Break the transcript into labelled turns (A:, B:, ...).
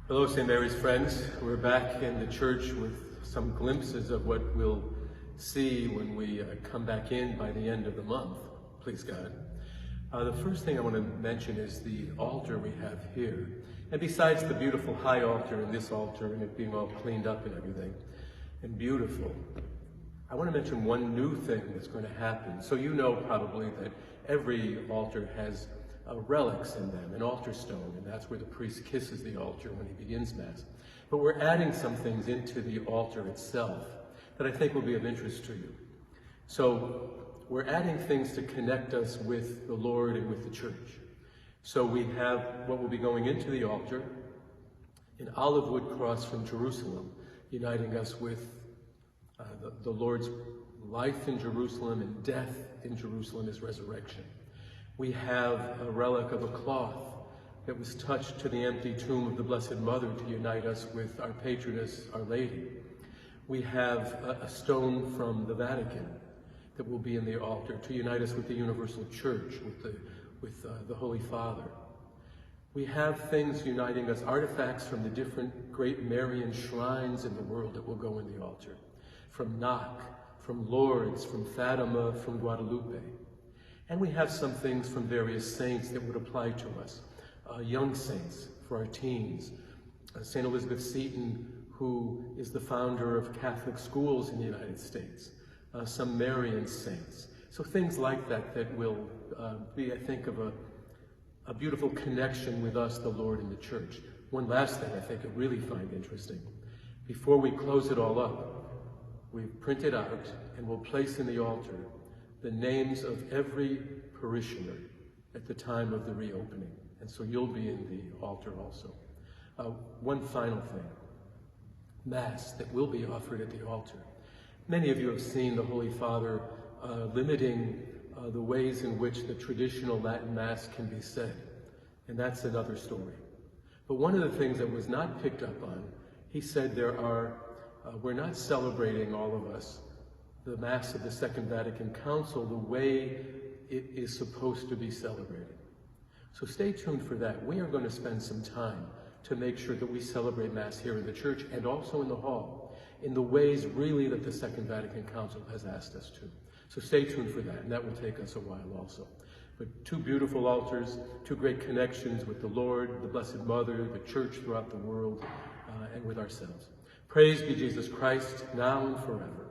A: Hello, St. Mary's friends. We're back in the church with some glimpses of what we'll see when we come back in by the end of the month, please God. The first thing I want to mention is the altar we have here. And besides the beautiful high altar and this altar and it being all cleaned up and everything, and beautiful, I want to mention one new thing that's going to happen. So you know probably that every altar has relics in them, an altar stone, and that's where the priest kisses the altar when he begins Mass. But we're adding some things into the altar itself that I think will be of interest to you. So we're adding things to connect us with the Lord and with the church. So we have what will be going into the altar, an olive wood cross from Jerusalem, uniting us with the Lord's life in Jerusalem and death in Jerusalem, his resurrection. We have a relic of a cloth that was touched to the empty tomb of the Blessed Mother to unite us with our patroness, Our Lady. We have a stone from the Vatican that will be in the altar to unite us with the Universal Church, with the Holy Father. We have things uniting us, artifacts from the different great Marian shrines in the world that will go in the altar. From Knock, from Lourdes, from Fatima, from Guadalupe. And we have some things from various saints that would apply to us. Young saints for our teens. St. Elizabeth Seton, who is the founder of Catholic schools in the United States. Some Marian saints. So things like that will be, I think, of a beautiful connection with us, the Lord, and the church. One last thing I think I really find interesting. Before we close it all up, we've printed out and we'll place in the altar the names of every parishioner at the time of the reopening. And so you'll be in the altar also. One final thing, Mass that will be offered at the altar. Many of you have seen the Holy Father limiting the ways in which the traditional Latin Mass can be said. And that's another story. But one of the things that was not picked up on, he said we're not celebrating, all of us, the Mass of the Second Vatican Council the way it is supposed to be celebrated. So stay tuned for that. We are going to spend some time to make sure that we celebrate Mass here in the church and also in the hall in the ways really that the Second Vatican Council has asked us to. So stay tuned for that, and that will take us a while also. But two beautiful altars, two great connections with the Lord, the Blessed Mother, the church throughout the world, and with ourselves. Praise be Jesus Christ, now and forever.